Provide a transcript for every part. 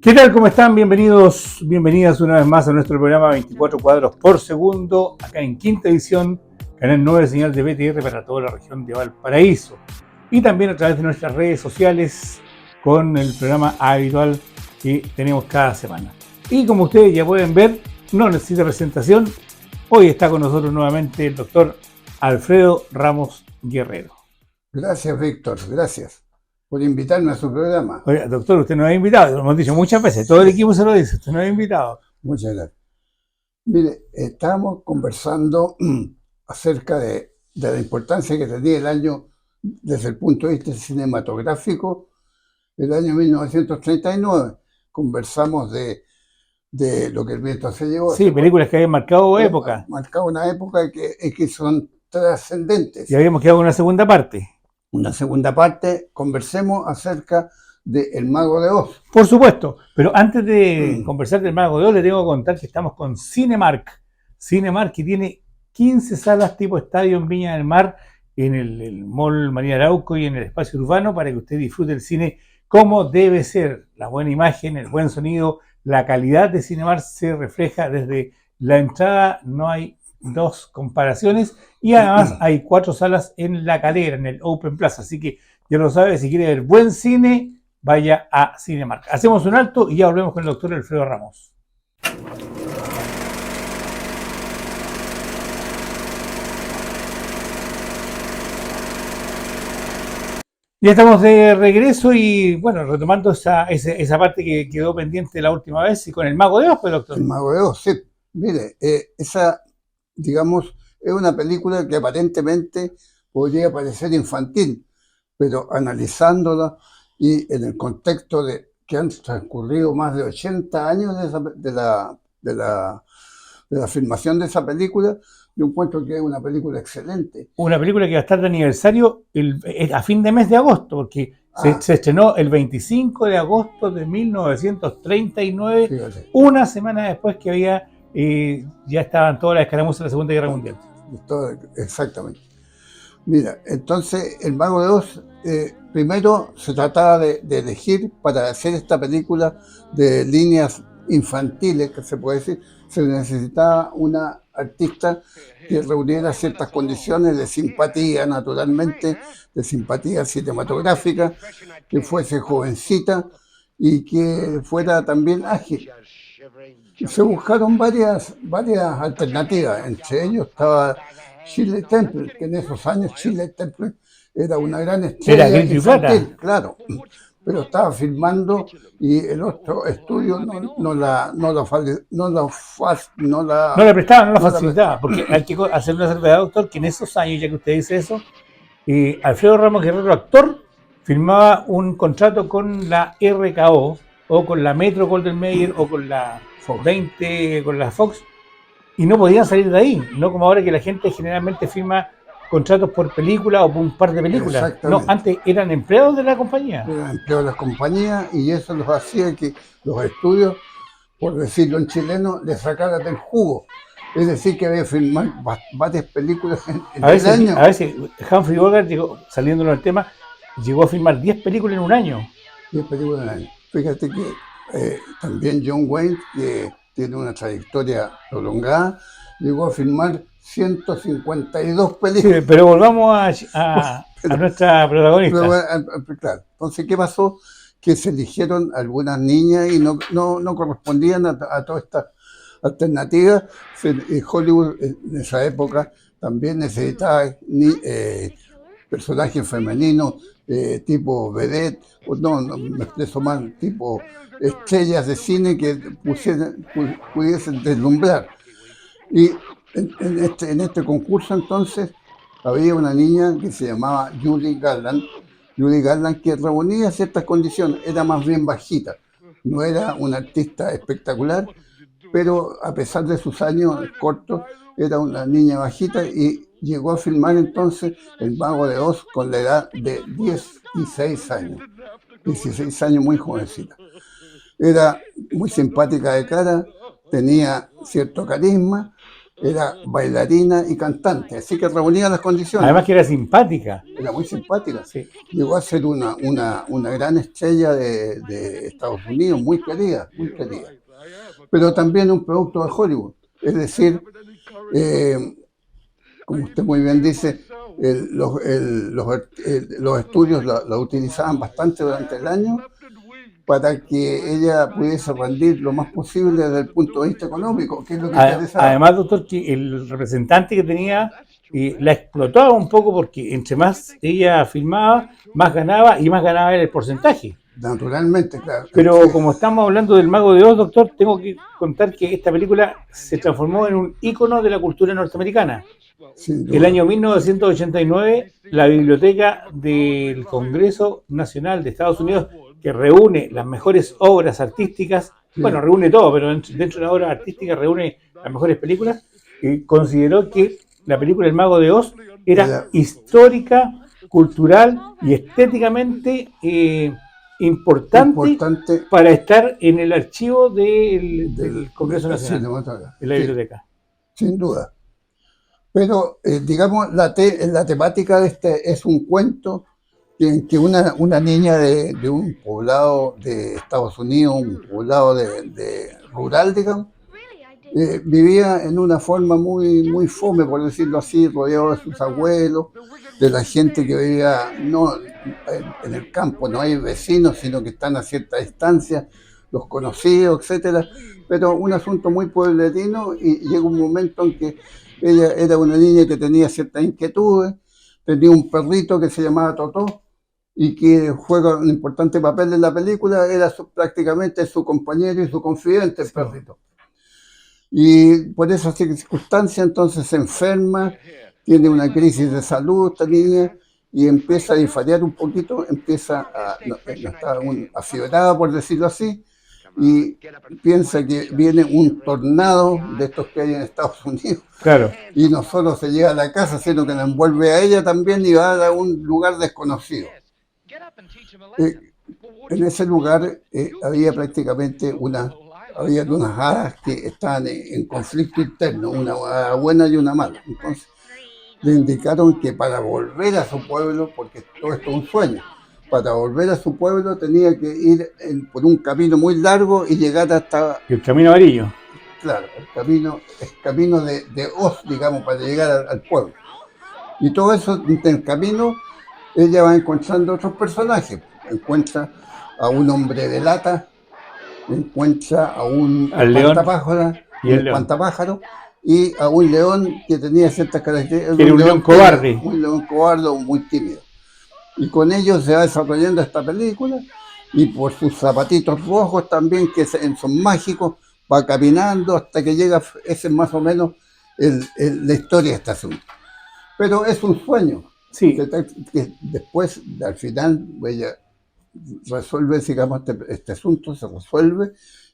¿Qué tal? ¿Cómo están? Bienvenidos, bienvenidas una vez más a nuestro programa 24 cuadros por segundo, acá en quinta edición, canal 9 de señal de BTR para toda la región de Valparaíso. Y también a través de nuestras redes sociales con el programa habitual que tenemos cada semana. Y como ustedes ya pueden ver, no necesita presentación, hoy está con nosotros nuevamente el doctor Alfredo Ramos Guerrero. Gracias, Víctor, gracias por invitarme a su programa. Oiga, doctor, usted nos ha invitado, lo hemos dicho muchas veces, todo el equipo se lo dice, usted nos ha invitado. Muchas gracias. Mire, estábamos conversando acerca de la importancia que tenía el año desde el punto de vista cinematográfico, el año 1939. Conversamos de lo que el viento se llevó. Sí, películas que habían marcado época. Marcado una época que son trascendentes. Y habíamos quedado con una segunda parte. Una segunda parte, conversemos acerca de El Mago de Oz. Por supuesto, pero antes de conversar del Mago de Oz, le tengo que contar que estamos con Cinemark. Cinemark, que tiene 15 salas tipo estadio en Viña del Mar, en el Mall María Arauco y en el espacio urbano, para que usted disfrute el cine como debe ser. La buena imagen, el buen sonido, la calidad de Cinemark se refleja desde la entrada, no hay dos comparaciones, y además hay 4 salas en La Calera, en el Open Plaza, así que ya lo sabe, si quiere ver buen cine, vaya a Cinemark. Hacemos un alto y ya volvemos con el doctor Alfredo Ramos. Ya estamos de regreso y bueno, retomando esa parte que quedó pendiente la última vez y con el Mago de Oz, pues, doctor. El Mago de Oz, sí. Mire, esa, digamos, es una película que aparentemente podría parecer infantil, pero analizándola y en el contexto de que han transcurrido más de 80 años de la filmación de esa película, yo encuentro que es una película excelente. Una película que va a estar de aniversario a fin de mes de agosto, porque se estrenó el 25 de agosto de 1939, fíjate, una semana después que había ya estaban todas las escaramuzas de la Segunda Guerra Mundial. Exactamente. Mira, entonces El Mago de Oz, primero se trataba de elegir para hacer esta película de líneas infantiles, que se puede decir, se necesitaba una artista que reuniera ciertas condiciones de simpatía, naturalmente, de simpatía cinematográfica, que fuese jovencita y que fuera también ágil. Se buscaron varias alternativas, entre ellos estaba Shirley Temple, que en esos años Shirley Temple era una gran estrella infantil, claro, pero estaba filmando y el otro estudio no la facilitaba, porque hay que hacer una salvedad, doctor, que en esos años, ya que usted dice eso, Alfredo Ramos Guerrero, actor, firmaba un contrato con la RKO o con la Metro Golden Mayer o con la Fox 20, con la Fox, y no podían salir de ahí, no como ahora que la gente generalmente firma contratos por película o por un par de películas. No, antes eran empleados de la compañía. Eran empleados de la compañía y eso los hacía que los estudios, por decirlo en chileno, le sacaran del jugo. Es decir, que había filmado varias películas en el año. A veces Humphrey Bogart, saliendo del tema, llegó a filmar 10 películas en un año. 10 películas en un año. Fíjate que también John Wayne, que tiene una trayectoria prolongada, llegó a filmar 152 películas. Sí, pero volvamos a nuestra protagonista. Claro. Entonces, ¿qué pasó? Que se eligieron algunas niñas y no correspondían a todas estas alternativas. Hollywood en esa época también necesitaba personajes femeninos tipo vedette, no me expreso mal, tipo estrellas de cine que pudiesen deslumbrar. Y en este concurso entonces había una niña que se llamaba Judy Garland, que reunía ciertas condiciones, era más bien bajita, no era una artista espectacular, pero a pesar de sus años cortos, era una niña bajita y llegó a filmar entonces El Mago de Oz con la edad de 16 años. 16 años, muy jovencita. Era muy simpática de cara, tenía cierto carisma era bailarina y cantante, así que reunía las condiciones. Además que era simpática. Era muy simpática. Sí. Llegó a ser una gran estrella de Estados Unidos, muy querida, muy querida. Pero también un producto de Hollywood. Es decir, como usted muy bien dice, los estudios la utilizaban bastante durante el año para que ella pudiese rendir lo más posible desde el punto de vista económico, que es lo que interesaba. Además, doctor, que el representante que tenía la explotaba un poco porque entre más ella filmaba, más ganaba y más ganaba era el porcentaje. Naturalmente, claro. Pero como estamos hablando del Mago de Oz, doctor, tengo que contar que esta película se transformó en un ícono de la cultura norteamericana. El año 1989, la Biblioteca del Congreso Nacional de Estados Unidos, que reúne las mejores obras artísticas, bueno, reúne todo, pero dentro de una obra artística reúne las mejores películas, consideró que la película El Mago de Oz era histórica, cultural y estéticamente importante para estar en el archivo del Congreso Nacional, en la biblioteca. Sin duda. Pero, digamos, la temática de este es un cuento en que una niña de un poblado de Estados Unidos, un poblado de rural, digamos, vivía en una forma muy fome, por decirlo así, rodeado de sus abuelos, de la gente que vivía no en el campo, no hay vecinos, sino que están a cierta distancia, los conocidos, etcétera. Pero un asunto muy pueblerino, y llega un momento en que ella era una niña que tenía ciertas inquietudes, tenía un perrito que se llamaba Totó y que juega un importante papel en la película, era prácticamente su compañero y su confidente, el perrito. Y por esa circunstancia entonces se enferma, tiene una crisis de salud esta niña y empieza a disfariar un poquito, empieza está afiebrada, por decirlo así, y piensa que viene un tornado de estos que hay en Estados Unidos. Claro. Y no solo se llega a la casa, sino que la envuelve a ella también y va a un lugar desconocido. En ese lugar había prácticamente había unas hadas que estaban en conflicto interno, una hada buena y una mala. Entonces le indicaron que para volver a su pueblo, porque todo esto es un sueño, para volver a su pueblo tenía que ir por un camino muy largo y llegar hasta... El camino amarillo. Claro, el camino de Oz, digamos, para llegar al pueblo. Y todo eso, en el camino, ella va encontrando otros personajes. Encuentra a un hombre de lata, encuentra a un espantapájaro y a un león que tenía ciertas características. Era un león cobarde. Un león cobarde, muy tímido. Y con ellos se va desarrollando esta película, y por sus zapatitos rojos también, que son mágicos, va caminando hasta que llega, ese es más o menos la historia de este asunto. Pero es un sueño, sí, que después, al final, ella resuelve, digamos, este asunto, se resuelve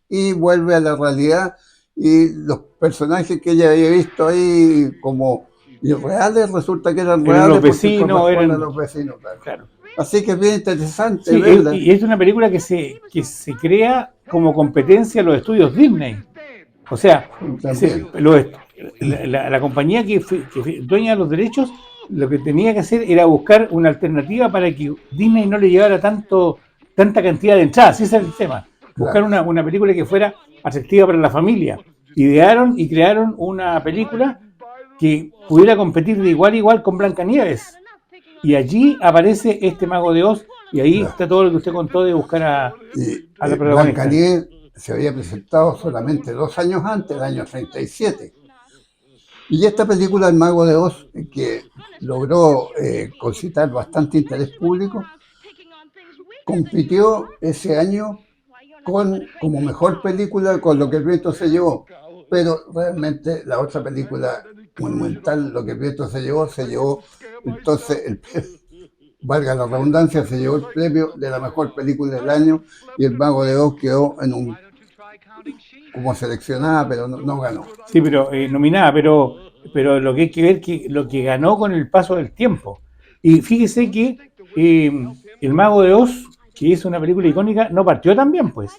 y vuelve a la realidad, y los personajes que ella había visto ahí como irreales resulta que eran reales, los vecinos, eran los vecinos, claro. Así que es bien interesante. Sí, y es una película que se crea como competencia a los estudios Disney. O sea, la compañía que fue dueña de los derechos, lo que tenía que hacer era buscar una alternativa para que Disney no le llevara tanta cantidad de entradas. Ese es el tema. Buscar una película que fuera atractiva para la familia. Idearon y crearon una película que pudiera competir de igual a igual con Blancanieves. Y allí aparece este Mago de Oz, y ahí está todo lo que usted contó de buscar a la protagonista. Blancanieves se había presentado solamente 2 años antes, el año 37. Y esta película, El Mago de Oz, que logró concitar bastante interés público, compitió ese año como mejor película con Lo que el viento se llevó. Pero realmente la otra película monumental, Lo que el viento se llevó, entonces, valga la redundancia, se llevó el premio de la mejor película del año, y El Mago de Oz quedó como seleccionada, pero no ganó. Sí, pero nominada, pero lo que hay que ver que lo que ganó con el paso del tiempo. Y fíjese que El Mago de Oz, que es una película icónica, no partió tan bien, pues.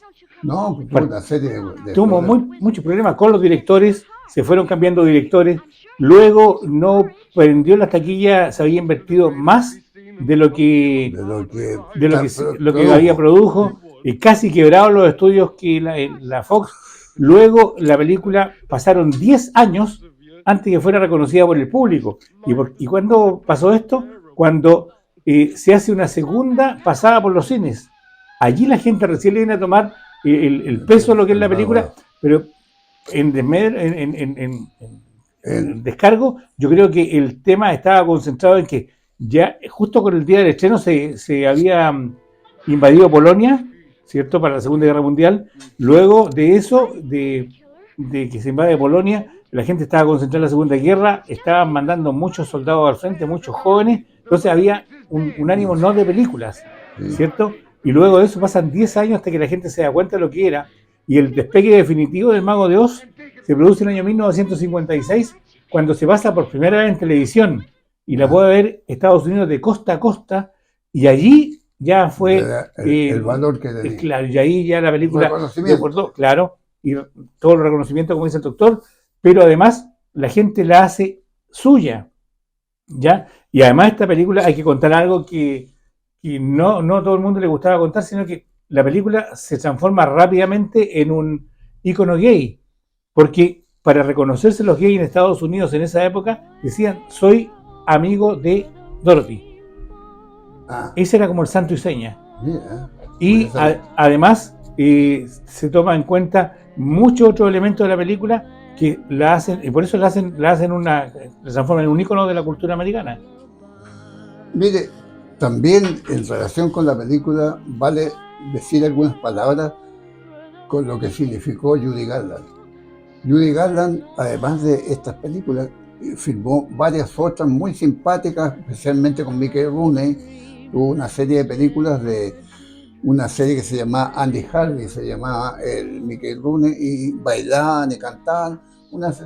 No, tuvo una serie tuvo muchos problemas con los directores, se fueron cambiando directores, luego no prendió la taquilla, se había invertido más de lo que, lo que había produjo, casi quebraron los estudios que la Fox. Luego la película pasaron 10 años antes que fuera reconocida por el público. ¿Y cuándo pasó esto? Cuando se hace una segunda pasada por los cines. Allí la gente recién le viene a tomar el peso de lo que es la película, pero en descargo, yo creo que el tema estaba concentrado en que ya justo con el día del estreno se había invadido Polonia, ¿cierto? Para la Segunda Guerra Mundial. Luego de eso, de que se invade Polonia, la gente estaba concentrada en la Segunda Guerra, estaban mandando muchos soldados al frente, muchos jóvenes, entonces había un ánimo no de películas, ¿cierto? Y luego de eso pasan 10 años hasta que la gente se da cuenta de lo que era, y el despegue definitivo del Mago de Oz se produce en el año 1956, cuando se pasa por primera vez en televisión, y la puede ver Estados Unidos de costa a costa, y allí ya fue el valor que tenía. Claro, y ahí ya la película recordó, claro, y todo el reconocimiento, como dice el doctor, pero además la gente la hace suya, ¿ya? Y además esta película hay que contar algo que no todo el mundo le gustaba contar, sino que la película se transforma rápidamente en un ícono gay, porque para reconocerse los gays en Estados Unidos en esa época decían, soy amigo de Dorothy. Ese era como el santo y seña. Y además se toma en cuenta muchos otros elementos de la película que la hacen, y por eso la transforman en un ícono de la cultura americana. Mire, también en relación con la película vale decir algunas palabras con lo que significó Judy Garland. Judy Garland, además de estas películas, filmó varias otras muy simpáticas, especialmente con Mickey Rooney. Tuvo una serie de películas de una serie que se llamaba Andy Harvey, se llamaba el Mickey Rooney, y bailaban y cantaban.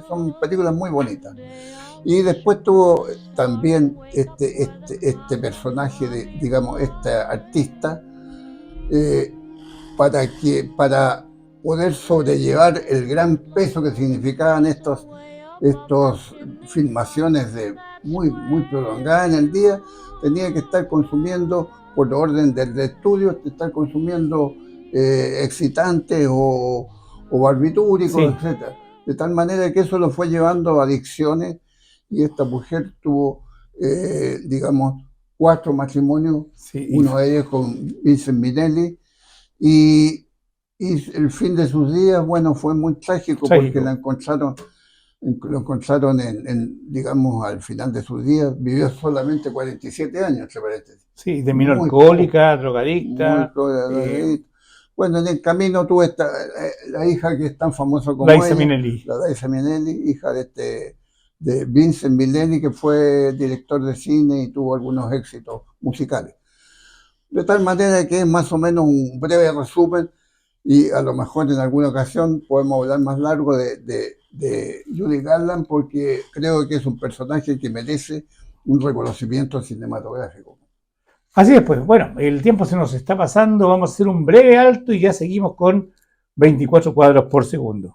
Son películas muy bonitas. Y después tuvo también este personaje, digamos, este artista, para poder sobrellevar el gran peso que significaban estos filmaciones muy prolongadas en el día, tenía que estar consumiendo, por orden del estudio, estar consumiendo excitantes o barbitúricos, etc. De tal manera que eso lo fue llevando a adicciones, y esta mujer tuvo, digamos, 4 matrimonios, uno de ellos con Vincent Minnelli, y el fin de sus días, bueno, fue muy trágico. Porque lo encontraron digamos, al final de sus días. Vivió solamente 47 años, se parece. Sí, terminó alcohólica, drogadicta. Bueno, en el camino tuve la hija que es tan famosa como Liza Minnelli. La Liza Minnelli, hija de Vincent Minnelli, que fue director de cine y tuvo algunos éxitos musicales. De tal manera que es más o menos un breve resumen, y a lo mejor en alguna ocasión podemos hablar más largo de Judy Garland, porque creo que es un personaje que merece un reconocimiento cinematográfico. Así es, pues, bueno, el tiempo se nos está pasando, vamos a hacer un breve alto y ya seguimos con 24 cuadros por segundo.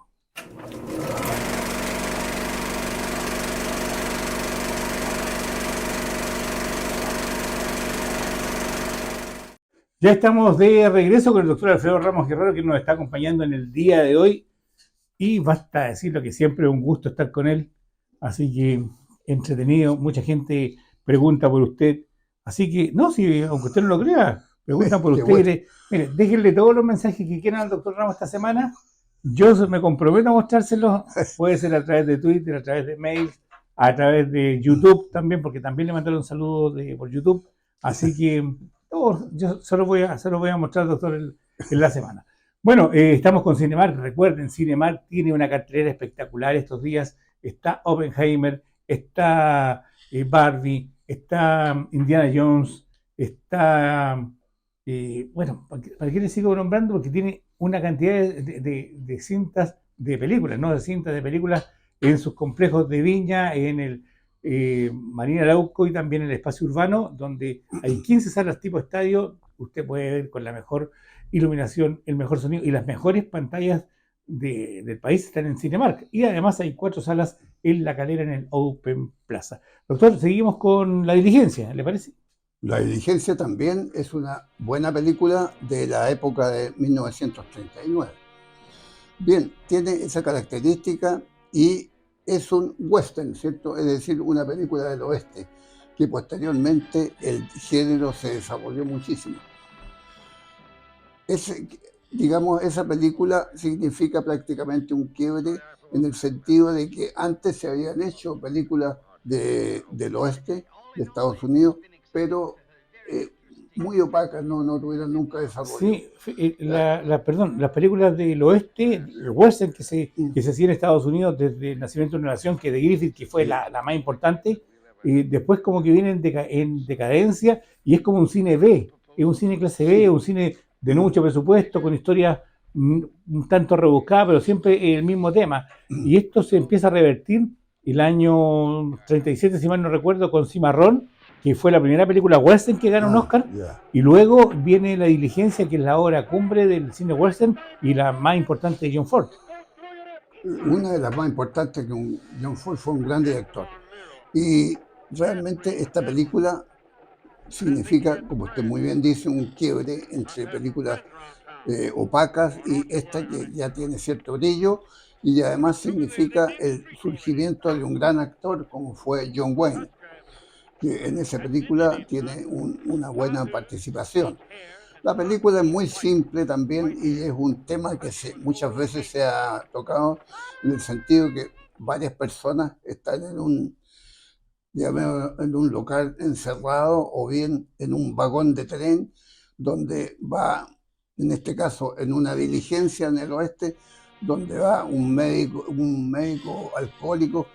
Ya estamos de regreso con el doctor Alfredo Ramos Guerrero, que nos está acompañando en el día de hoy, y basta decirlo que siempre es un gusto estar con él, así que entretenido, mucha gente pregunta por usted, así que, no, si aunque usted no lo crea, preguntan por usted. Bueno. Mire, déjenle todos los mensajes que quieran al doctor Ramos esta semana, yo me comprometo a mostrárselos, puede ser a través de Twitter, a través de mail, a través de YouTube también, porque también le mandaron saludos por YouTube, así que yo se lo voy a mostrar, doctor, en la semana. Bueno, estamos con Cinemark. Recuerden, Cinemark tiene una cartelera espectacular estos días. Está Oppenheimer, está Barbie, está Indiana Jones, está... bueno, ¿para qué les sigo nombrando? Porque tiene una cantidad de cintas de películas, ¿no? De cintas de películas en sus complejos de Viña, en el Marina Arauco y también en el espacio urbano, donde hay 15 salas tipo estadio. Usted puede ver con la mejor iluminación, el mejor sonido y las mejores pantallas del país están en Cinemark. Y además hay 4 salas en La Calera, en el Open Plaza. Doctor, seguimos con La Diligencia, ¿le parece? La Diligencia también es una buena película de la época de 1939. Bien, tiene esa característica y es un western, ¿cierto? Es decir, una película del oeste, que posteriormente el género se desarrolló muchísimo. Digamos, esa película significa prácticamente un quiebre en el sentido de que antes se habían hecho películas del oeste, de Estados Unidos, pero muy opacas, no tuvieron nunca desarrollo. Sí, perdón, las películas del oeste, el western que se hacía en Estados Unidos desde el nacimiento de una nación, que de Griffith, que fue la más importante, después como que viene en decadencia y es como un cine B, es un cine clase B, Sí. un cine de no mucho presupuesto, con historias un tanto rebuscadas, pero siempre el mismo tema. Y esto se empieza a revertir el año 37, si mal no recuerdo, con Cimarrón, que fue la primera película western que ganó un Oscar. Ya. Y luego viene La Diligencia, que es la obra cumbre del cine western y la más importante de John Ford. Una de las más importantes, que John Ford fue un gran director. Y realmente esta película significa, como usted muy bien dice, un quiebre entre películas opacas y esta que ya tiene cierto brillo, y además significa el surgimiento de un gran actor como fue John Wayne, que en esa película tiene una buena participación. La película es muy simple también y es un tema que muchas veces se ha tocado en el sentido que varias personas están en un local encerrado o bien en un vagón de tren donde va, en este caso, en una diligencia en el oeste, donde va un médico alcohólico,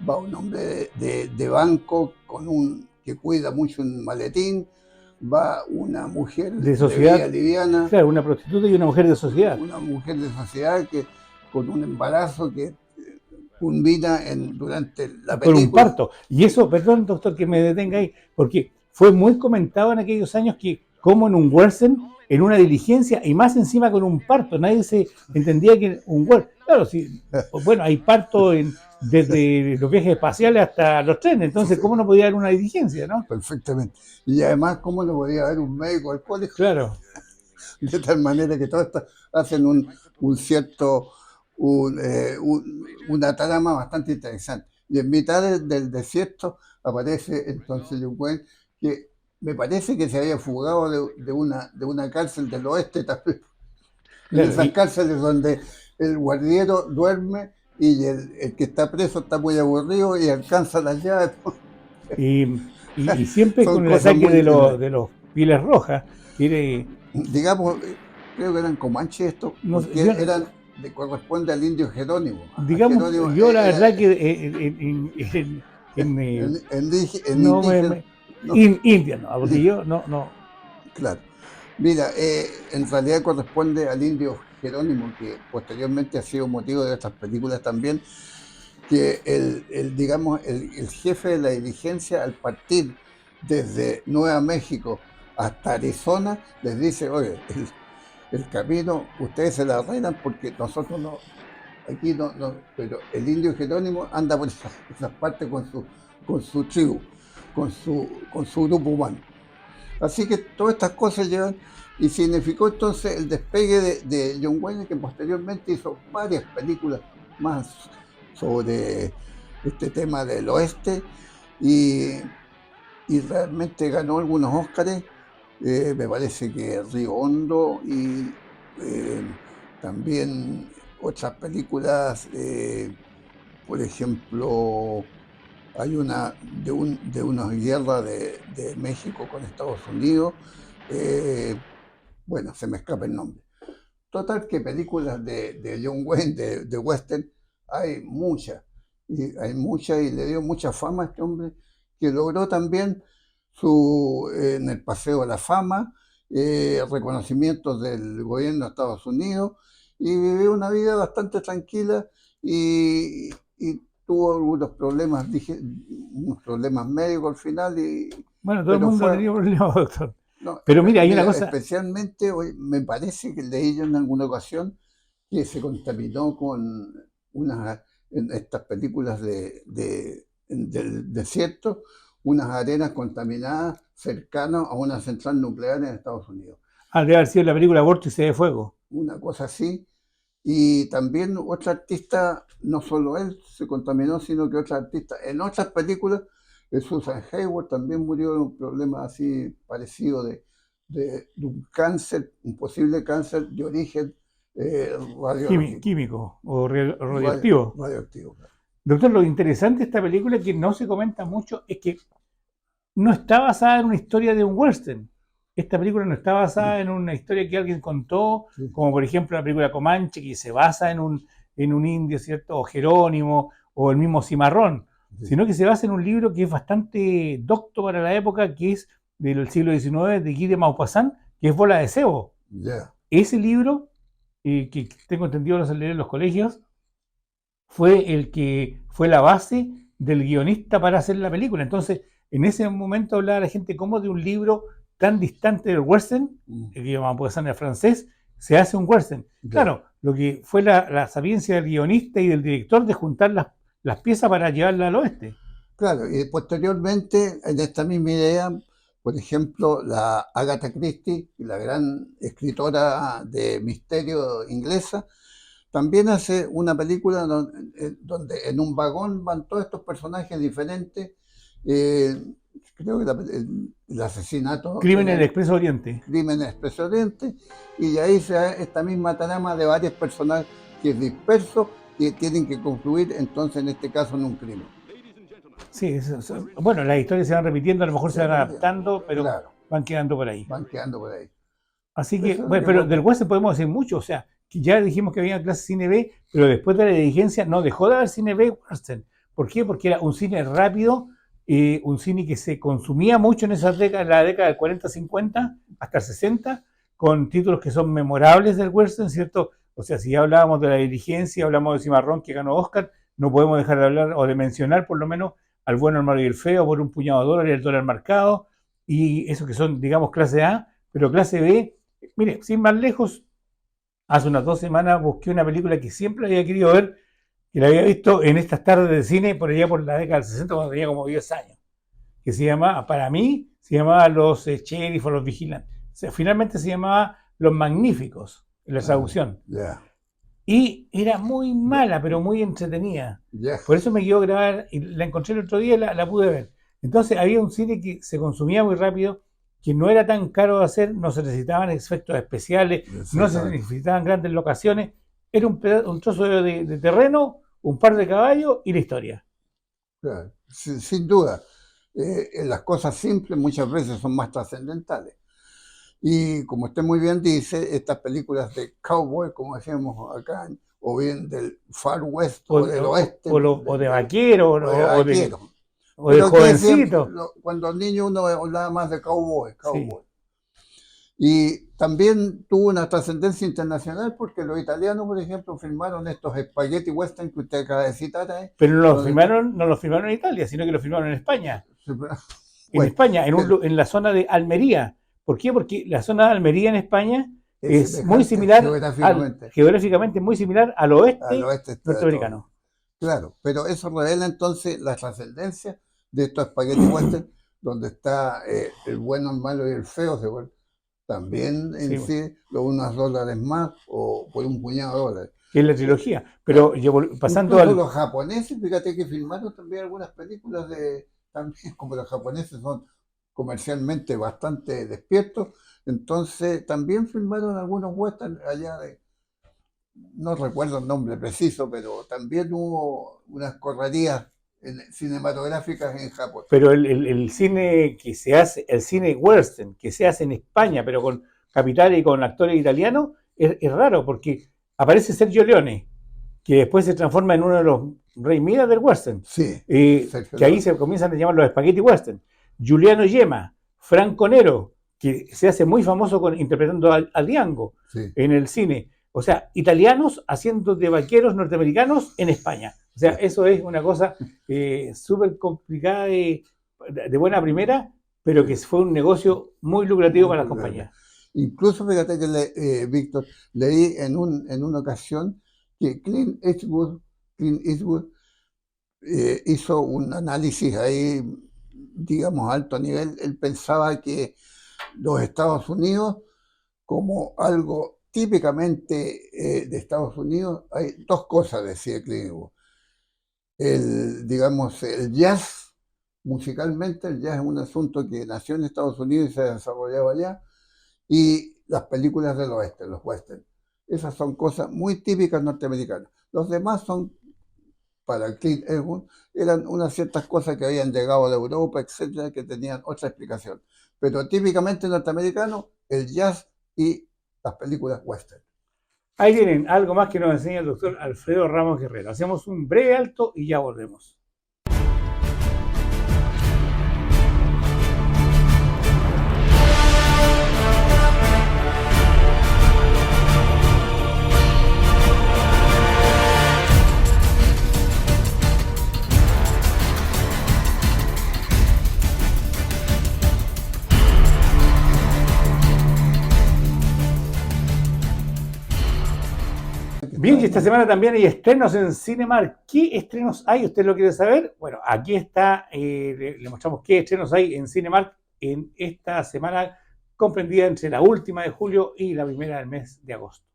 va un hombre de banco que cuida mucho un maletín, va una mujer De de vida sociedad, liviana, claro, una prostituta y una mujer de sociedad. una mujer de sociedad que con un embarazo que culmina durante la Con un película. parto. Y eso, perdón, doctor, que me detenga ahí, porque fue muy comentado en aquellos años que, como en un western, en una diligencia, y más encima con un parto, nadie se entendía que un western. Claro, sí, bueno, hay parto desde los viajes espaciales hasta los trenes, entonces, ¿cómo no podía haber una diligencia, no? Perfectamente. Y además, ¿cómo no podía haber un médico alcohólico? Claro. De tal manera que todas estas hacen un cierto, una trama bastante interesante. Y en mitad del desierto aparece entonces John Wayne, que me parece que se había fugado de una cárcel del oeste también. En Claro, esas cárceles donde el guardiero duerme y el que está preso está muy aburrido y alcanza las llaves. y, y siempre Son con el cosas ataque muy... de los pieles rojas, que era, digamos, creo que eran comanches estos, no, porque corresponde al indio Jerónimo. digamos, Jerónimo yo la era verdad que no indígena, no, India, no, porque yo no. claro. Mira, en realidad corresponde al indio Jerónimo, que posteriormente ha sido motivo de estas películas también, que digamos, el jefe de la diligencia al partir desde Nueva México hasta Arizona les dice, oye, el camino ustedes se la arreglan porque nosotros no, aquí no, pero el indio Jerónimo anda por esas partes con su tribu, con su grupo humano. Así que todas estas cosas llevan y significó entonces el despegue de John Wayne, que posteriormente hizo varias películas más sobre este tema del oeste y, y realmente ganó algunos Óscares. Me parece que Río Hondo y también otras películas, por ejemplo, hay una de una guerra de México con Estados Unidos. eh, bueno, se me escapa el nombre. Total que películas de John Wayne, de western, hay muchas y le dio mucha fama a este hombre, que logró también en el Paseo de la Fama, reconocimientos del gobierno de Estados Unidos, y vivió una vida bastante tranquila y tuvo algunos problemas, unos problemas médicos al final, Bueno, todo el pero mundo ha fue, tenido problemas, doctor. no, Pero mira, hay una mira, cosa, especialmente hoy me parece que leí yo en alguna ocasión que se contaminó con en estas películas del desierto, unas arenas contaminadas cercanas a una central nuclear en Estados Unidos. Debe haber sido la película Vórtice de Fuego. Una cosa así. Y también otro artista, no solo él se contaminó, sino que otro artista en otras películas, Susan Hayward también murió de un problema así parecido de un cáncer, un posible cáncer de origen radiológico. Químico o radioactivo. Radioactivo. Doctor, lo interesante de esta película que no se comenta mucho es que no está basada en una historia de un western. Esta película no está basada en una historia que alguien contó, como por ejemplo la película Comanche, que se basa en un indio, ¿cierto? O Jerónimo, o el mismo Cimarrón, sino que se basa en un libro que es bastante docto para la época, que es del siglo XIX, de Guy de Maupassant, que es Bola de Cebo. Ese libro, que tengo entendido lo se lee en los colegios, fue el que fue la base del guionista para hacer la película. Entonces, en ese momento hablaba la gente como de un libro tan distante del western, el idioma puede ser en francés, se hace un western. Claro, lo que fue la sapiencia del guionista y del director de juntar las piezas para llevarla al oeste. Claro, y posteriormente, en esta misma idea, por ejemplo, la Agatha Christie, la gran escritora de misterio inglesa, también hace una película donde en un vagón van todos estos personajes diferentes. Creo que el asesinato. Crimen en el Expreso Oriente. Crimen en el Expreso Oriente. Y de ahí se da esta misma trama de varios personajes dispersos que tienen que concluir entonces en este caso en un crimen. Sí, bueno, las historias se van repitiendo, a lo mejor se van adaptando, pero claro, van quedando por ahí. Van quedando por ahí. Así que, bueno, pero del western podemos decir mucho, o sea, que ya dijimos que había clase cine B, pero después de la dirigencia no dejó de haber cine B western. ¿Por qué? Porque era un cine rápido, un cine que se consumía mucho en esas décadas, la década del 40-50 hasta el 60, con títulos que son memorables del western, ¿cierto? O sea, si ya hablábamos de la dirigencia, hablamos de Cimarrón que ganó Oscar, no podemos dejar de hablar o de mencionar por lo menos Al bueno, el malo y el feo, Por un puñado de dólares, El dólar marcado, y esos que son, digamos, clase A, pero clase B. Mire, sin más lejos, hace unas 2 semanas busqué una película que siempre había querido ver, que la había visto en estas tardes de cine por allá por la década del 60, cuando tenía como 10 años, que se llamaba, para mí, se llamaba Los Sheriff o Los Vigilantes. O sea, finalmente se llamaba Los Magníficos, en la traducción. Y era muy mala, pero muy entretenida. Por eso me quedó grabar, y la encontré el otro día y la pude ver. Entonces había un cine que se consumía muy rápido, que no era tan caro de hacer, no se necesitaban efectos especiales, no se necesitaban grandes locaciones, era un trozo de terreno, un par de caballos y la historia. Claro, sin duda. Las cosas simples muchas veces son más trascendentales. Y como usted muy bien dice, estas películas de cowboy, como decíamos acá, o bien del Far West o del oeste. O de vaquero, o de jovencito. Cuando niño uno hablaba más de cowboy. Sí. Y también tuvo una trascendencia internacional porque los italianos, por ejemplo, filmaron estos spaghetti western que usted acaba de citar. Pero no los filmaron en Italia, sino que los filmaron en España. Sí, pero, en España, en la zona de Almería. ¿Por qué? Porque la zona de Almería en España es muy similar, geográficamente muy similar al oeste norteamericano. Claro, pero eso revela entonces la trascendencia de estos spaghetti western, donde está el bueno, el malo y el feo, también en sí, unos dólares más o por un puñado de dólares. Que es la trilogía. Pero pasando incluso los japoneses, fíjate que filmaron también algunas películas también como los japoneses son comercialmente bastante despiertos, entonces también filmaron algunos westerns allá no recuerdo el nombre preciso, pero también hubo unas correrías cinematográficas en Japón. Pero el cine que se hace, el cine western que se hace en España, pero con capitales y con actores italianos, es raro porque aparece Sergio Leone, que después se transforma en uno de los rey Midas del western. Sí. Que ahí se comienzan a llamar los spaghetti western. Giuliano Gemma, Franco Nero, que se hace muy famoso interpretando a Diango en el cine. O sea, italianos haciendo de vaqueros norteamericanos en España. O sea, eso es una cosa súper complicada de buena primera, pero que fue un negocio muy lucrativo para las compañías. Incluso, fíjate que, Víctor, leí en una ocasión que Clint Eastwood hizo un análisis ahí, digamos, alto nivel. Él pensaba que los Estados Unidos, como algo típicamente de Estados Unidos, hay dos cosas, decía Clint Eastwood. Digamos, el jazz, musicalmente, el jazz es un asunto que nació en Estados Unidos y se ha desarrollado allá, y las películas del oeste, los western. Esas son cosas muy típicas norteamericanas. Los demás son, para Clint Eastwood, eran unas ciertas cosas que habían llegado de Europa, etcétera, que tenían otra explicación. Pero típicamente norteamericano, el jazz y las películas western. Ahí tienen algo más que nos enseña el doctor Alfredo Ramos Guerrero. Hacemos un breve alto y ya volvemos. Bien, y esta semana también hay estrenos en Cinemark. ¿Qué estrenos hay? ¿Usted lo quiere saber? Bueno, aquí está, le mostramos qué estrenos hay en Cinemark en esta semana comprendida entre la última de julio y la primera del mes de agosto.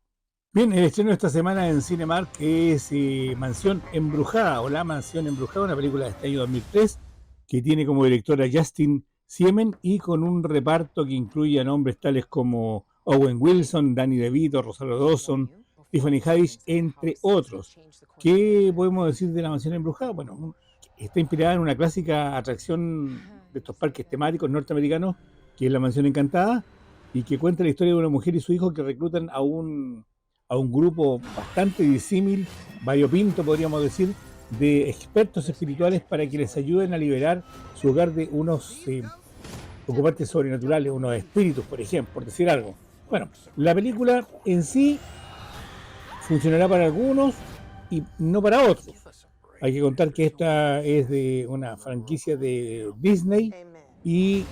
Bien, el estreno de esta semana en Cinemark es Mansión Embrujada, o La Mansión Embrujada, una película de este año 2003, que tiene como directora Justin Siemen y con un reparto que incluye a nombres tales como Owen Wilson, Danny DeVito, Rosario Dawson, Tiffany Haddish, entre otros. ¿Qué podemos decir de La Mansión Embrujada? Bueno, está inspirada en una clásica atracción de estos parques temáticos norteamericanos, que es La Mansión Encantada, y que cuenta la historia de una mujer y su hijo que reclutan a un grupo bastante disímil, variopinto podríamos decir, de expertos espirituales para que les ayuden a liberar su hogar de unos ocupantes sobrenaturales, unos espíritus, por ejemplo, por decir algo. Bueno, la película en sí funcionará para algunos y no para otros. Hay que contar que esta es de una franquicia de Disney y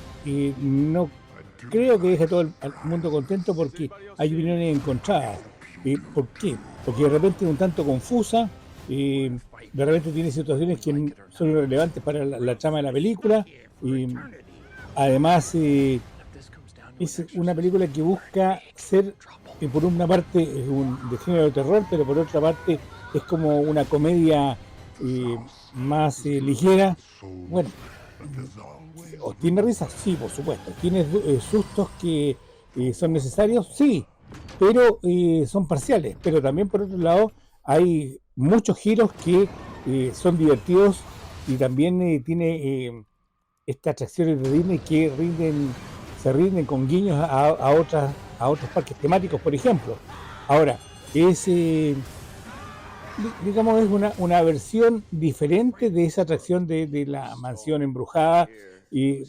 no creo que deje a todo el mundo contento porque hay opiniones encontradas. ¿Por qué? Porque de repente es un tanto confusa, de repente tiene situaciones que son irrelevantes para la trama de la película. Además, es una película que busca ser, por una parte, de género de terror, pero por otra parte es como una comedia más ligera. Bueno, ¿tiene risas? Sí, por supuesto. ¿Tiene sustos que son necesarios? Sí, pero son parciales. Pero también, por otro lado, hay muchos giros que son divertidos y también tiene estas atracciones de Disney que se rinden con guiños a otros parques temáticos, por ejemplo. Ahora, digamos, es una versión diferente de esa atracción de la Mansión Embrujada, y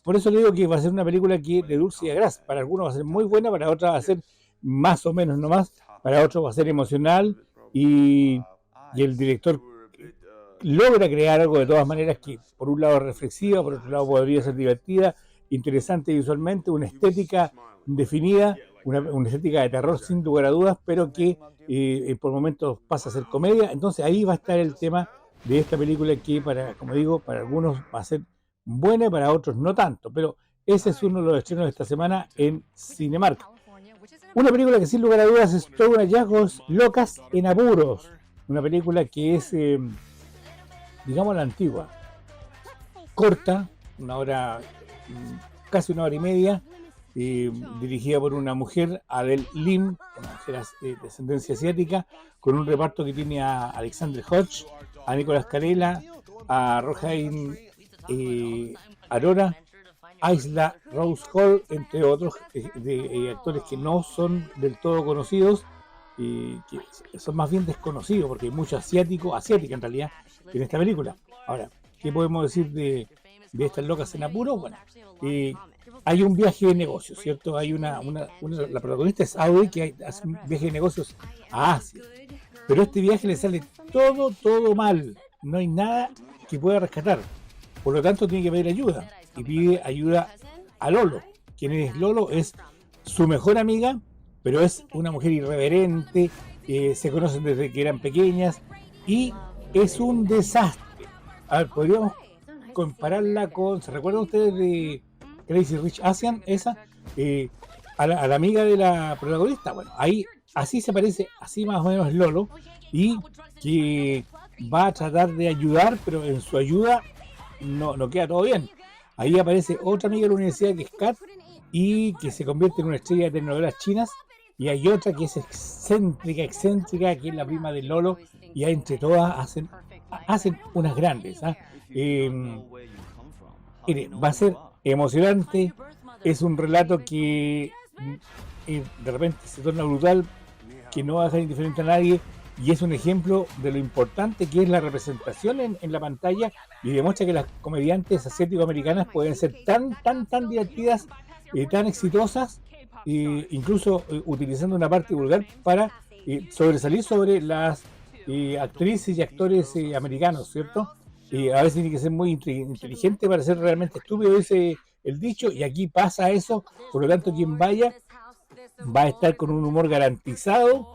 por eso le digo que va a ser una película que de dulce y agraz. Para algunos va a ser muy buena, para otros va a ser más o menos nomás, para otros va a ser emocional, y el director logra crear algo de todas maneras que por un lado es reflexiva, por otro lado podría ser divertida, interesante visualmente, una estética definida, una estética de terror sin lugar a dudas, pero que por momentos pasa a ser comedia. Entonces ahí va a estar el tema de esta película que, como digo, para algunos va a ser buena y para otros no tanto, pero ese es uno de los estrenos de esta semana en Cinemark. Una película que sin lugar a dudas es Todo un hallazgos locas en apuros, una película que es digamos la antigua, corta, casi una hora y media, dirigida por una mujer, Adele Lim, una mujer de descendencia asiática, con un reparto que tiene a Alexandre Hodge, a Nicolás Carella, a Rojain Arora, a Isla Rose Hall, entre otros actores que no son del todo conocidos, que son más bien desconocidos, porque hay mucho asiática en realidad en esta película. Ahora, ¿qué podemos decir de estas locas en apuros? Bueno, hay un viaje de negocios, ¿cierto? Hay la protagonista es Audi, que hace un viaje de negocios a Asia, pero este viaje le sale todo mal, no hay nada que pueda rescatar, por lo tanto tiene que pedir ayuda, y pide ayuda a Lolo. ¿Quién es Lolo? Es su mejor amiga, pero es una mujer irreverente, se conocen desde que eran pequeñas y es un desastre. A ver, podríamos compararla con, ¿se recuerdan ustedes de Crazy Rich Asian, esa? Eh, a la amiga de la protagonista, bueno, ahí así se parece, así más o menos Lolo, y que va a tratar de ayudar, pero en su ayuda no queda todo bien. Ahí aparece otra amiga de la universidad que es Kat y que se convierte en una estrella de telenovelas chinas. Y hay otra que es excéntrica, que es la prima de Lolo, y entre todas hacen unas grandes. ¿Ah? Eh, Mire, va a ser emocionante, es un relato que de repente se torna brutal, que no va a dejar indiferente a nadie, y es un ejemplo de lo importante que es la representación en la pantalla, y demuestra que las comediantes asiático-americanas pueden ser tan divertidas, tan exitosas, incluso utilizando una parte vulgar para sobresalir sobre las actrices y actores americanos, ¿cierto? A veces tiene que ser muy inteligente para ser realmente estúpido, dice el dicho, y aquí pasa eso, por lo tanto quien vaya va a estar con un humor garantizado,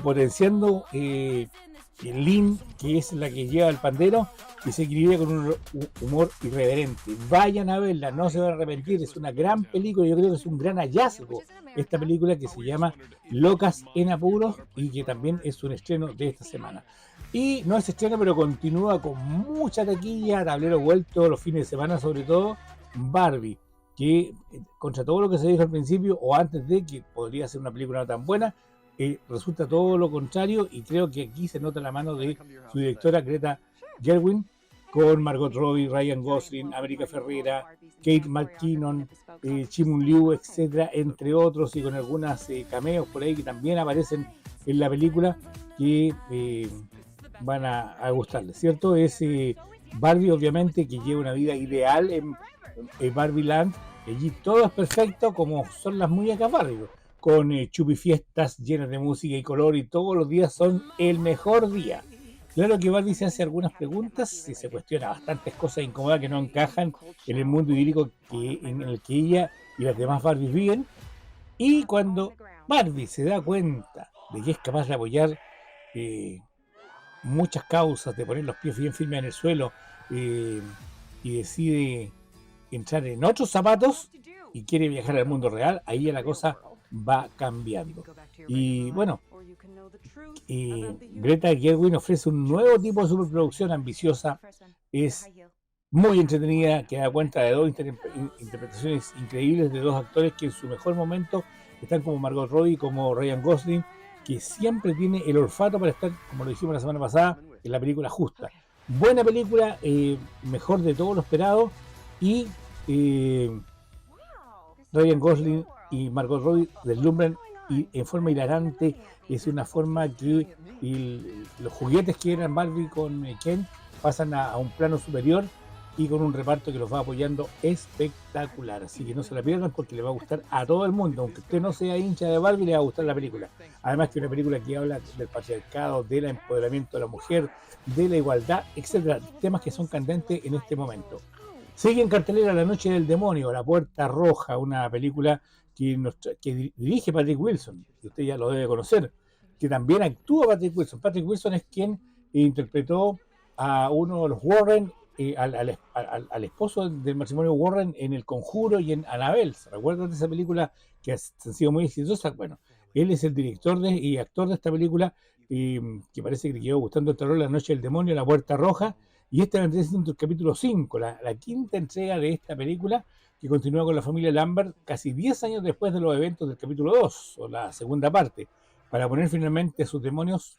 potenciando Lynn, que es la que lleva el pandero, y se equilibra con un humor irreverente. Vayan a verla, no se van a arrepentir, es una gran película, yo creo que es un gran hallazgo esta película que se llama Locas en Apuros y que también es un estreno de esta semana. Y no es estreno, pero continúa con mucha taquilla, tablero vuelto los fines de semana, sobre todo Barbie, que contra todo lo que se dijo al principio o antes de que podría ser una película no tan buena, resulta todo lo contrario, y creo que aquí se nota la mano de su directora Greta Gerwig con Margot Robbie, Ryan Gosling, América Ferrera, Kate McKinnon, Simu Liu, etcétera, entre otros, y con algunas cameos por ahí que también aparecen en la película que van a gustarles, ¿cierto? Es Barbie, obviamente, que lleva una vida ideal en Barbie Land. Allí todo es perfecto, como son las muñecas Barbie, con chupifiestas llenas de música y color, y todos los días son el mejor día. Claro que Barbie se hace algunas preguntas y se cuestiona bastantes cosas incómodas que no encajan en el mundo idílico en el que ella y las demás Barbies viven. Y cuando Barbie se da cuenta de que es capaz de apoyar eh, muchas causas, de poner los pies bien firmes en el suelo, eh, y decide entrar en otros zapatos y quiere viajar al mundo real, ahí ya la cosa va cambiando. Y bueno, Greta Gerwig ofrece un nuevo tipo de superproducción ambiciosa, es muy entretenida, que da cuenta de dos interpretaciones increíbles de dos actores que en su mejor momento están como Margot Robbie, como Ryan Gosling, que siempre tiene el olfato para estar, como lo dijimos la semana pasada, en la película justa. Buena película, mejor de todo lo esperado, y Ryan Gosling y Margot Robbie deslumbran y en forma hilarante. Es una forma que los juguetes que eran Barbie con Ken pasan a un plano superior, y con un reparto que los va apoyando espectacular. Así que no se la pierdan porque le va a gustar a todo el mundo. Aunque usted no sea hincha de Barbie, le va a gustar la película. Además que es una película que habla del patriarcado, del empoderamiento de la mujer, de la igualdad, etcétera. Temas que son candentes en este momento. Sigue en cartelera La Noche del Demonio, La Puerta Roja, una película que dirige Patrick Wilson, que usted ya lo debe conocer, que también actúa Patrick Wilson. Patrick Wilson es quien interpretó a uno de los Warren, al esposo del matrimonio Warren en El Conjuro y en Annabelle. ¿Se recuerdan de esa película que ha sido muy exitosa? Bueno, él es el director y actor de esta película, que parece que le quedó gustando el terror, La Noche del Demonio, La Puerta Roja, y este vendría siendo el capítulo 5, la quinta entrega de esta película, que continúa con la familia Lambert casi 10 años después de los eventos del capítulo 2, o la segunda parte, para poner finalmente a sus demonios,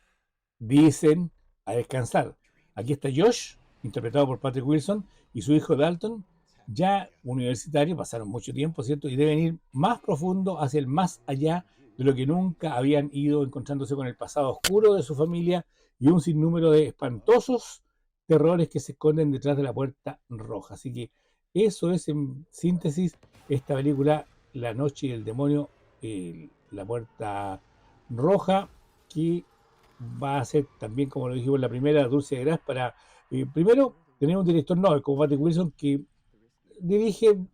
dicen, a descansar. Aquí está Josh, interpretado por Patrick Wilson, y su hijo Dalton, ya universitario, pasaron mucho tiempo, ¿cierto? Y deben ir más profundo hacia el más allá de lo que nunca habían ido, encontrándose con el pasado oscuro de su familia y un sinnúmero de espantosos terrores que se esconden detrás de la puerta roja. Así que eso es, en síntesis, esta película, La Noche del Demonio, La Puerta Roja, que va a ser también, como lo dijimos en la primera, dulce de gras para, primero, tener un director novel como Patrick Wilson, que dirige,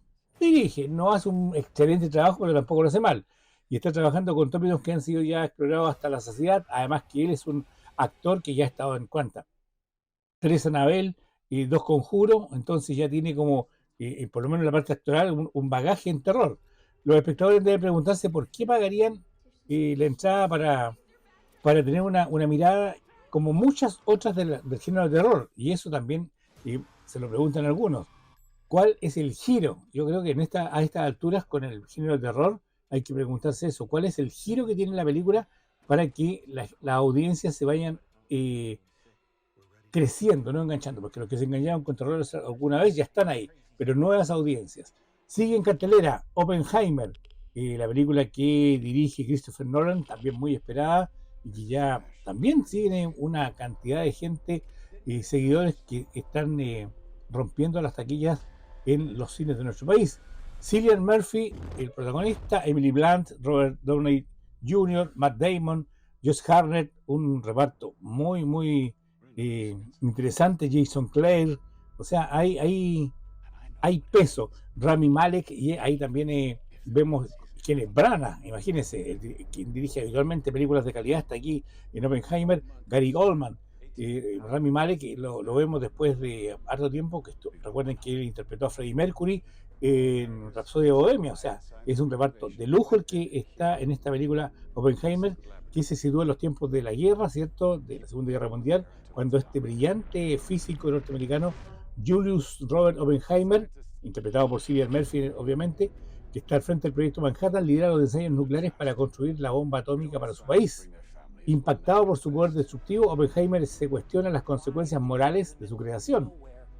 no hace un excelente trabajo, pero tampoco lo hace mal. y está trabajando con tópicos que han sido ya explorados hasta la saciedad. Además que él es un actor que ya ha estado en ¿cuántas? 3 Anabel y 2 Conjuros, entonces ya tiene como, por lo menos en la parte actoral, un bagaje en terror. Los espectadores deben preguntarse por qué pagarían la entrada para tener una mirada como muchas otras del género de terror. Y eso también se lo preguntan algunos. ¿Cuál es el giro? Yo creo que a estas alturas con el género de terror hay que preguntarse eso. ¿Cuál es el giro que tiene la película para que las audiencias se vayan creciendo, no enganchando? Porque los que se engañaron con terror alguna vez ya están ahí, pero nuevas audiencias. Sigue en cartelera Oppenheimer, la película que dirige Christopher Nolan, también muy esperada, y que ya también tiene una cantidad de gente y seguidores que están rompiendo las taquillas en los cines de nuestro país. Cillian Murphy, el protagonista, Emily Blunt, Robert Downey Jr., Matt Damon, Josh Hartnett, un reparto muy interesante, Jason Clare, o sea, hay peso. Rami Malek, y ahí también vemos quién es Branagh, imagínense, quien dirige habitualmente películas de calidad, está aquí en Oppenheimer. Gary Oldman, Rami Malek, lo vemos después de harto tiempo, recuerden que él interpretó a Freddie Mercury en Rhapsodia Bohemia, o sea, es un reparto de lujo el que está en esta película Oppenheimer, que se sitúa en los tiempos de la guerra, ¿cierto?, de la Segunda Guerra Mundial, cuando este brillante físico norteamericano, Julius Robert Oppenheimer, interpretado por Cillian Murphy, obviamente, que está al frente del proyecto Manhattan, lidera los ensayos nucleares para construir la bomba atómica para su país. Impactado por su poder destructivo, Oppenheimer se cuestiona las consecuencias morales de su creación,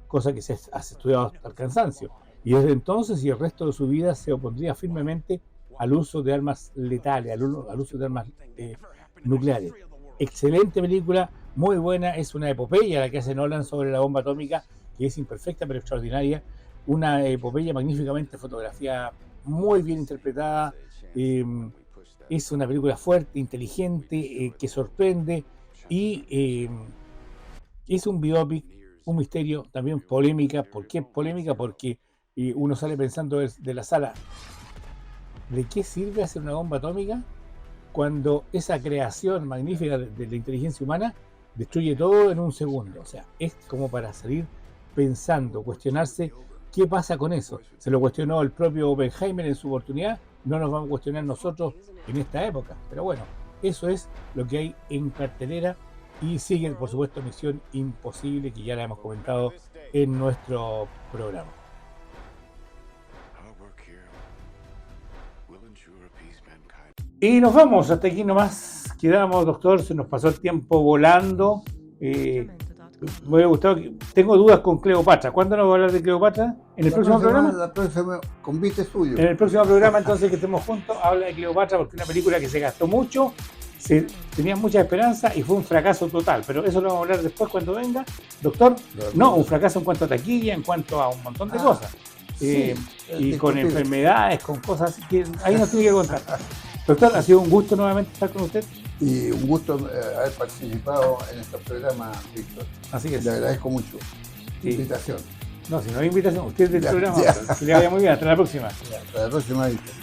cosa que se ha estudiado hasta el cansancio, y desde entonces y el resto de su vida se opondría firmemente al uso de armas letales, al uso de armas nucleares. Excelente película, muy buena, es una epopeya la que hace Nolan sobre la bomba atómica, que es imperfecta pero extraordinaria, una epopeya magníficamente fotografiada, muy bien interpretada, es una película fuerte, inteligente, que sorprende, y es un biopic, un misterio, también polémica. ¿Por qué polémica? Porque uno sale pensando de la sala, ¿de qué sirve hacer una bomba atómica cuando esa creación magnífica de la inteligencia humana destruye todo en un segundo? O sea, es como para salir pensando, cuestionarse qué pasa con eso. Se lo cuestionó el propio Oppenheimer en su oportunidad, no nos vamos a cuestionar nosotros en esta época. Pero bueno, eso es lo que hay en cartelera, y sigue, por supuesto, Misión Imposible, que ya la hemos comentado en nuestro programa. Y nos vamos, hasta aquí nomás quedamos, doctor, se nos pasó el tiempo volando. Me hubiera gustado, tengo dudas con Cleopatra. ¿Cuándo nos va a hablar de Cleopatra? ¿En el próximo programa? La próxima convite suyo. En el próximo programa, entonces, que estemos juntos, habla de Cleopatra, porque es una película que se gastó mucho, tenía mucha esperanza y fue un fracaso total. Pero eso lo vamos a hablar después cuando venga. Doctor, no, un fracaso en cuanto a taquilla, en cuanto a un montón de cosas. Sí, y con enfermedades, con cosas que ahí nos tiene que contar. Doctor, ha sido un gusto nuevamente estar con usted. Y un gusto haber participado en este programa, Víctor. Así que le agradezco mucho la invitación. No, si no hay invitación, usted es del programa. Que le vaya muy bien, hasta la próxima. Hasta la próxima, Víctor.